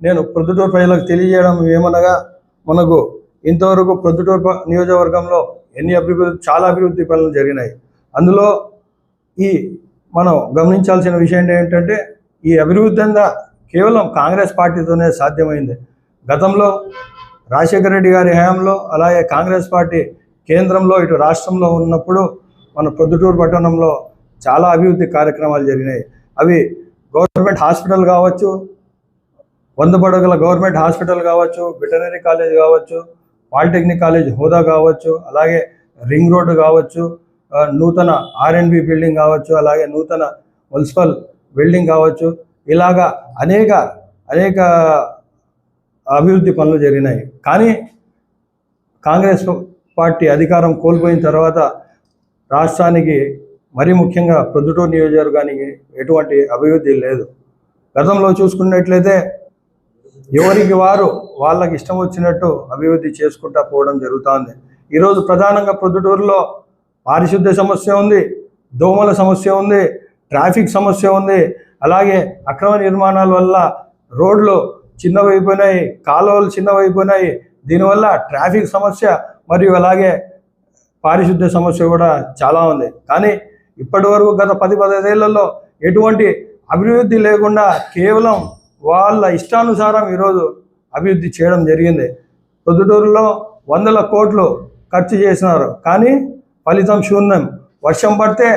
నేను ప్రొద్దుటూరు ప్రజలకు తెలియజేయడం ఏమనగా, మనకు ఇంతవరకు ప్రొద్దుటూరు నియోజకవర్గంలో చాలా అభివృద్ధి పనులు జరిగినాయి. అందులో మనం గమనించాల్సిన విషయం ఏంటంటే, ఈ అభివృద్ధి అంతా కేవలం కాంగ్రెస్ పార్టీతోనే సాధ్యమైంది. గతంలో రాజశేఖర రెడ్డి గారి హయాంలో, అలాగే కాంగ్రెస్ పార్టీ కేంద్రంలో ఇటు రాష్ట్రంలో ఉన్నప్పుడు మన ప్రొద్దుటూరు పట్టణంలో చాలా అభివృద్ధి కార్యక్రమాలు జరిగినాయి. అవి గవర్నమెంట్ హాస్పిటల్ కావచ్చు, 100 పడకల గవర్నమెంట్ హాస్పిటల్ కావచ్చు, వెటర్నరీ కాలేజ్ కావచ్చు, పాలిటెక్నిక్ కాలేజ్ హోదా కావచ్చు, అలాగే రింగ్ రోడ్డు కావచ్చు, నూతన R&B బిల్డింగ్ కావచ్చు, అలాగే నూతన మున్సిపల్ బిల్డింగ్ కావచ్చు, ఇలాగా అనేక అభివృద్ధి పనులు జరిగినాయి. కానీ కాంగ్రెస్ పార్టీ అధికారం కోల్పోయిన తర్వాత రాష్ట్రానికి, మరీ ముఖ్యంగా ప్రొద్దుటూరు నియోజకవర్గానికి ఎటువంటి అభివృద్ధి లేదు. గతంలో చూసుకున్నట్లయితే ఎవరికి వారు వాళ్ళకి ఇష్టం వచ్చినట్టు అభివృద్ధి చేసుకుంటూ పోవడం జరుగుతుంది. ఈరోజు ప్రధానంగా ప్రొద్దుటూరులో పారిశుద్ధ్య సమస్య ఉంది, దోమల సమస్య ఉంది, ట్రాఫిక్ సమస్య ఉంది, అలాగే అక్రమ నిర్మాణాల వల్ల రోడ్లు చిన్నవైపోయినాయి, కాలువలు చిన్నవైపోయినాయి. దీనివల్ల ట్రాఫిక్ సమస్య మరియు అలాగే పారిశుద్ధ్య సమస్య కూడా చాలా ఉంది. కానీ ఇప్పటి వరకు గత 10-15 ఏళ్లలో ఎటువంటి అభివృద్ధి లేకుండా కేవలం వాళ్ళ ఇష్టానుసారం ఈరోజు అభివృద్ధి చేయడం జరిగింది. ప్రొద్దుటూరులో 100 కోట్లు ఖర్చు చేసినారు, కానీ ఫలితం శూన్యం. వర్షం పడితే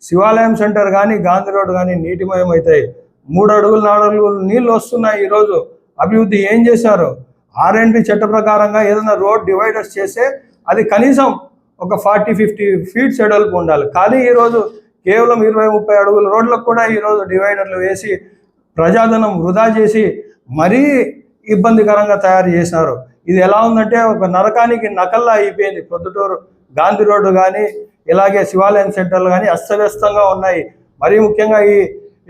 శివాలయం సెంటర్ కానీ, గాంధీ రోడ్ కానీ నీటిమయం అవుతాయి. 3 అడుగులు 4 అడుగులు నీళ్ళు వస్తున్నాయి. ఈరోజు అభివృద్ధి ఏం చేశారు? R&B చట్ట ప్రకారంగా ఏదైనా రోడ్ డివైడర్స్ చేస్తే అది కనీసం ఒక 40-50 ఫీట్స్ ఎడల్పు ఉండాలి. కానీ ఈరోజు కేవలం 20-30 అడుగుల రోడ్లకు కూడా ఈరోజు డివైడర్లు వేసి ప్రజాధనం వృధా చేసి మరీ ఇబ్బందికరంగా తయారు చేసినారు. ఇది ఎలా ఉందంటే ఒక నరకానికి నకల్లా అయిపోయింది. ప్రొద్దుటూరు గాంధీ రోడ్డు కానీ, ఇలాగే శివాలయం సెంటర్లు కానీ అస్తవ్యస్తంగా ఉన్నాయి. మరీ ముఖ్యంగా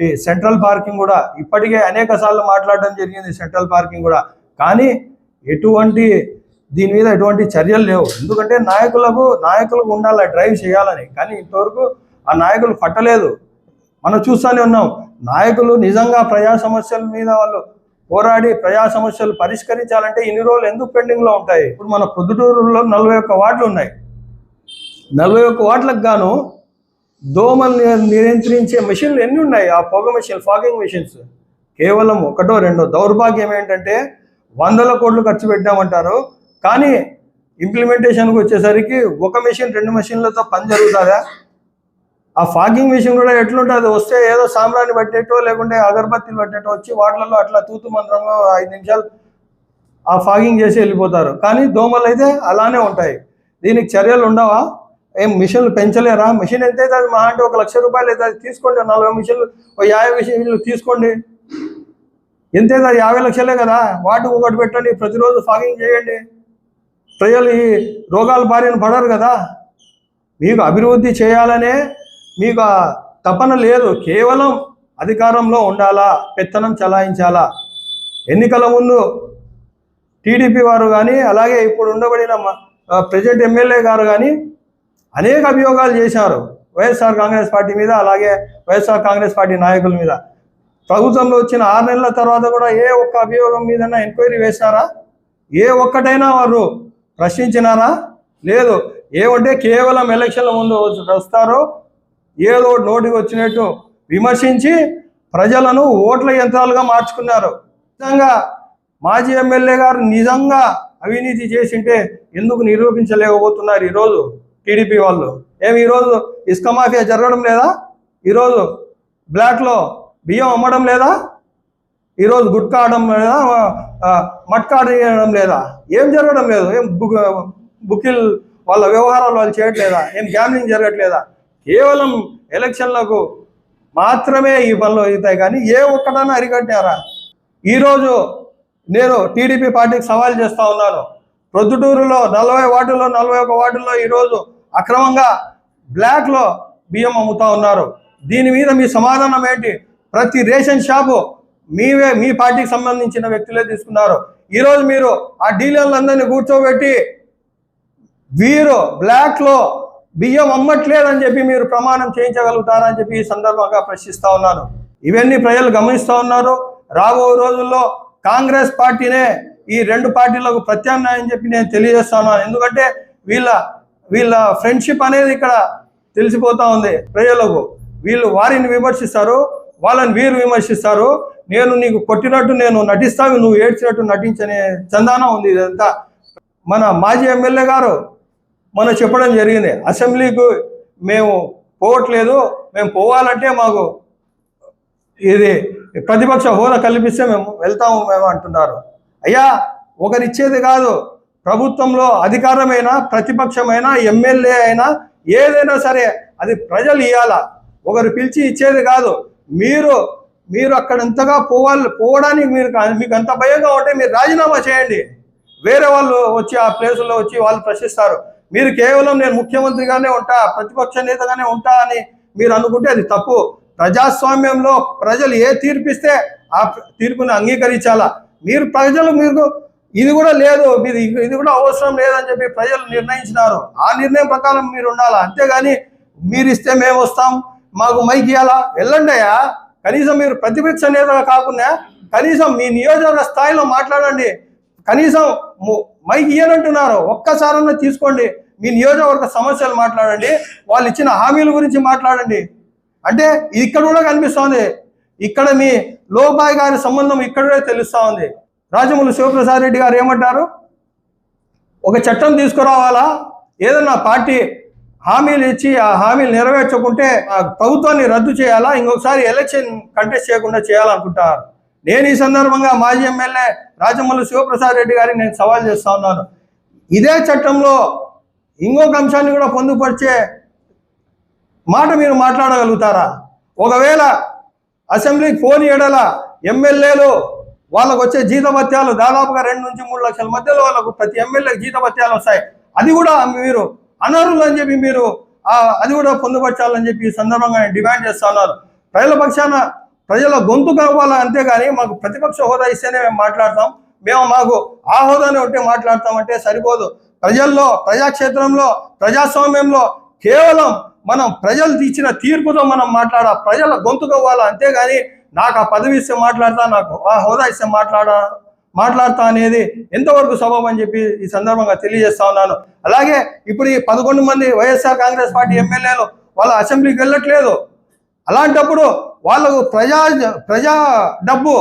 ఈ సెంట్రల్ పార్కింగ్ కూడా ఇప్పటికే అనేక సార్లు మాట్లాడడం జరిగింది. సెంట్రల్ పార్కింగ్ కూడా, కానీ దీని మీద ఎటువంటి చర్యలు లేవు. ఎందుకంటే నాయకులకు ఉండాలి డ్రైవ్ చేయాలని, కానీ ఇంతవరకు ఆ నాయకులు పట్టలేదు. మనం చూస్తూనే ఉన్నాం. నాయకులు నిజంగా ప్రజా సమస్యల మీద వాళ్ళు పోరాడి ప్రజా సమస్యలు పరిష్కరించాలంటే ఇన్ని రోజులు ఎందుకు పెండింగ్లో ఉంటాయి? ఇప్పుడు మన ప్రొద్దుటూరులో 41 వార్డులు ఉన్నాయి. 41 వార్డులకు గాను దోమలు నియంత్రించే మెషిన్లు ఎన్ని ఉన్నాయి? ఆ పొగ మెషిన్, ఫాగింగ్ మెషిన్స్ కేవలం 1-2. దౌర్భాగ్యం ఏంటంటే 100 కోట్లు ఖర్చు పెట్టామంటారు, కానీ ఇంప్లిమెంటేషన్కి వచ్చేసరికి 1 మెషిన్ 2 మెషిన్లతో పని జరుగుతుందా? ఆ ఫాగింగ్ మెషిన్ కూడా ఎట్లుంటుంది? వస్తే ఏదో సాంబ్రాన్ని పట్టేటో లేకుంటే అగరబత్తీలు పట్టేటో వచ్చి వాటిలలో అట్లా తూతు మంత్రంగా 5 నిమిషాలు ఆ ఫాగింగ్ చేసి వెళ్ళిపోతారు. కానీ దోమలు అయితే అలానే ఉంటాయి. దీనికి చర్యలు ఉండవా? ఏం మిషన్లు పెంచలేరా? మిషన్ ఎంతైతే అది మహా అంటే 1 లక్ష రూపాయలు అయితే అది తీసుకోండి. 40 మిషన్లు, 50 మిషన్లు తీసుకోండి. ఎంతైతే అది 50 లక్షలే కదా. వాటికి ఒకటి పెట్టండి, ప్రతిరోజు ఫాగింగ్ చేయండి. ప్రజలు ఈ రోగాల బారిన పడరు కదా. మీకు అభివృద్ధి చేయాలనే మీకు తపన లేదు, కేవలం అధికారంలో ఉండాలా, పెత్తనం చలాయించాలా. ఎన్నికల ముందు టీడీపీ వారు కానీ, అలాగే ఇప్పుడు ఉండబడిన ప్రెసిడెంట్ ఎమ్మెల్యే గారు కానీ అనేక అభియోగాలు చేశారు వైఎస్ఆర్ కాంగ్రెస్ పార్టీ మీద, అలాగే వైఎస్ఆర్ కాంగ్రెస్ పార్టీ నాయకుల మీద. ప్రభుత్వంలో వచ్చిన 6 నెలల తర్వాత కూడా ఏ ఒక్క అభియోగం మీదైనా ఎంక్వైరీ వేశారా? ఏ ఒక్కటైనా వారు ప్రశ్నించినారా? లేదు. ఏమంటే కేవలం ఎలక్షన్ల ముందు వస్తారు, ఏదో నోటికి వచ్చినట్టు విమర్శించి ప్రజలను ఓట్ల యంత్రాలుగా మార్చుకున్నారు. నిజంగా మాజీ ఎమ్మెల్యే గారు నిజంగా అవినీతి చేసింటే ఎందుకు నిరూపించలేకపోతున్నారు ఈరోజు టీడీపీ వాళ్ళు? ఈరోజు ఇసుక మాఫియా జరగడం లేదా? ఈరోజు బ్లాక్లో బియ్యం అమ్మడం లేదా? ఈరోజు గుట్కా ఆడడం లేదా? మట్కా ఆడడం లేదా? ఏం జరగడం లేదు? బుకిల్ వాళ్ళ వ్యవహారాలు వాళ్ళు చేయట్లేదా? గ్యాంబ్లింగ్ జరగట్లేదా? కేవలం ఎలక్షన్లకు మాత్రమే ఈ పనులు అవుతాయి, కానీ ఏ ఒక్కటైనా అరికట్టారా? ఈరోజు నేను టీడీపీ పార్టీకి సవాల్ చేస్తూ ఉన్నాను. ప్రొద్దుటూరులో 40 వార్డుల్లో 41 వార్డుల్లో ఈరోజు అక్రమంగా బ్లాక్లో బియ్యం అమ్ముతూ ఉన్నారు. దీని మీద మీ సమాధానం ఏంటి? ప్రతి రేషన్ షాపు మీ పార్టీకి సంబంధించిన వ్యక్తులే తీసుకున్నారు. ఈరోజు మీరు ఆ డీలర్లందరినీ కూర్చోబెట్టి వీరు బ్లాక్లో బియ్యం అమ్మట్లేదని చెప్పి మీరు ప్రమాణం చేయించగలుగుతారని చెప్పి ఈ సందర్భంగా ప్రశ్నిస్తూ ఉన్నాను. ఇవన్నీ ప్రజలు గమనిస్తూ ఉన్నారు. రాబో రోజుల్లో కాంగ్రెస్ పార్టీనే ఈ రెండు పార్టీలకు ప్రత్యామ్నాయం చెప్పి నేను తెలియజేస్తాను. ఎందుకంటే వీళ్ళ ఫ్రెండ్షిప్ అనేది ఇక్కడ తెలిసిపోతా ఉంది ప్రజలకు. వీళ్ళు వారిని విమర్శిస్తారు, వాళ్ళని వీరు విమర్శిస్తారు. నేను నీకు కొట్టినట్టు నేను నటిస్తాను, నువ్వు ఏడ్చినట్టు నటించనే చందానం ఉంది ఇదంతా. మన మాజీ ఎమ్మెల్యే గారు మనం చెప్పడం జరిగింది, అసెంబ్లీకి మేము పోవట్లేదు, మేము పోవాలంటే మాకు ఇది ప్రతిపక్ష హోదా కల్పిస్తే మేము వెళ్తాము మేము అంటున్నారు. అయ్యా, ఒకరిచ్చేది కాదు, ప్రభుత్వంలో అధికారమైనా ప్రతిపక్షమైనా ఎమ్మెల్యే అయినా ఏదైనా సరే అది ప్రజలు ఇవ్వాలా, ఒకరు పిలిచి ఇచ్చేది కాదు. మీరు అక్కడంతగా పోవడానికి మీకు అంత భయంగా ఉంటే మీరు రాజీనామా చేయండి. వేరే వాళ్ళు వచ్చి ఆ ప్లేసుల్లో వచ్చి వాళ్ళు ప్రశ్నిస్తారు. మీరు కేవలం నేను ముఖ్యమంత్రిగానే ఉంటా, ప్రతిపక్ష నేతగానే ఉంటా అని మీరు అనుకుంటే అది తప్పు. ప్రజాస్వామ్యంలో ప్రజలు ఏ తీర్పిస్తే ఆ తీర్పుని అంగీకరించాలా. మీరు ఇది కూడా లేదు, ఇది కూడా అవసరం లేదని చెప్పి ప్రజలు నిర్ణయించినారు. ఆ నిర్ణయం ప్రకారం మీరు ఉండాలా. అంతేగాని మీరు ఇస్తే మేము వస్తాం, మాకు మైక్ ఇవ్వాలా, వెళ్ళండి అయ్యా. కనీసం మీరు ప్రతిపక్ష నేతగా కాకుండా కనీసం మీ నియోజకవర్గ స్థాయిలో మాట్లాడండి. కనీసం మైక్ ఇయ్యనంటున్నారు, ఒక్కసారన్నా తీసుకోండి. మీ నియోజకవర్గ సమస్యలు మాట్లాడండి, వాళ్ళు ఇచ్చిన హామీల గురించి మాట్లాడండి. అంటే ఇక్కడ కూడా కనిపిస్తోంది, ఇక్కడ మీ లోబాయ్ గారి సంబంధం ఇక్కడే తెలుస్తూ ఉంది. రాజమౌళి శివప్రసాద్ రెడ్డి గారు ఏమంటారు, ఒక చట్టం తీసుకురావాలా, ఏదన్నా పార్టీ హామీలు ఇచ్చి ఆ హామీలు నెరవేర్చకుంటే ఆ ప్రభుత్వాన్ని రద్దు చేయాలా, ఇంకొకసారి ఎలక్షన్ కంటెస్ట్ చేయకుండా చేయాలనుకుంటారు. నేను ఈ సందర్భంగా మాజీ ఎమ్మెల్యే రాజమౌళి శివప్రసాద్ రెడ్డి గారికి నేను సవాల్ చేస్తా ఉన్నాను. ఇదే చట్టంలో ఇంకొక అంశాన్ని కూడా పొందుపరిచే మాట మీరు మాట్లాడగలుగుతారా? ఒకవేళ అసెంబ్లీకి ఫోన్ చేయడల ఎమ్మెల్యేలు వాళ్ళకు వచ్చే జీతభత్యాలు దాదాపుగా 2 నుంచి 3 లక్షల మధ్యలో వాళ్ళకు ప్రతి ఎమ్మెల్యేకి జీతభత్యాలు వస్తాయి. అది కూడా మీరు అనర్హులు అని చెప్పి మీరు అది కూడా పొందుపరచాలని చెప్పి ఈ సందర్భంగా డిమాండ్ చేస్తా ఉన్నారు. ప్రజల పక్షాన ప్రజల గొంతు కావాలా, అంతేగాని మాకు ప్రతిపక్ష హోదా ఇస్తేనే మేము మాట్లాడతాం, మాకు ఆ హోదానే ఉంటే మాట్లాడతామంటే సరిపోదు. ప్రజల్లో, ప్రజాక్షేత్రంలో, ప్రజాస్వామ్యంలో కేవలం మనం ప్రజలు ఇచ్చిన తీర్పుతో మనం ప్రజల గొంతు కావాలా. అంతేగాని నాకు ఆ పదవి ఇస్తే మాట్లాడతా, నాకు ఆ హోదా ఇస్తే మాట్లాడతా అనేది ఎంతవరకు సబబు అని చెప్పి ఈ సందర్భంగా తెలియజేస్తా ఉన్నాను. అలాగే ఇప్పుడు ఈ 11 మంది వైఎస్ఆర్ కాంగ్రెస్ పార్టీ ఎమ్మెల్యేలు వాళ్ళ అసెంబ్లీకి వెళ్ళట్లేదు. అలాంటప్పుడు వాళ్ళకు ప్రజా డబ్బు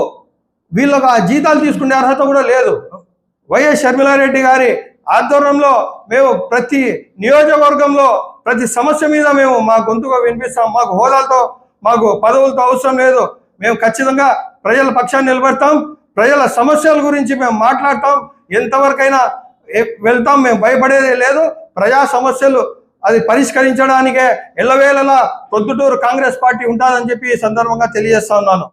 వీళ్ళకు ఆ జీతాలు తీసుకునే అర్హత కూడా లేదు. వైఎస్ షర్మిలారెడ్డి గారి ఆధ్వర్యంలో మేము ప్రతి నియోజకవర్గంలో ప్రతి సమస్య మీద మేము మా గొంతుగా వినిపిస్తాం. మాకు హోదాలతో, మాకు పదవులతో అవసరం లేదు. మేము ఖచ్చితంగా ప్రజల పక్షాన్ని నిలబడతాం, ప్రజల సమస్యల గురించి మేము మాట్లాడతాం, ఎంతవరకైనా వెళ్తాం, మేము భయపడేదే లేదు. ప్రజా సమస్యలు అది పరిష్కరించడానికే ఎల్లవేళలా ప్రొద్దుటూరు కాంగ్రెస్ పార్టీ ఉంటుందని చెప్పి ఈ సందర్భంగా తెలియజేస్తా ఉన్నాను.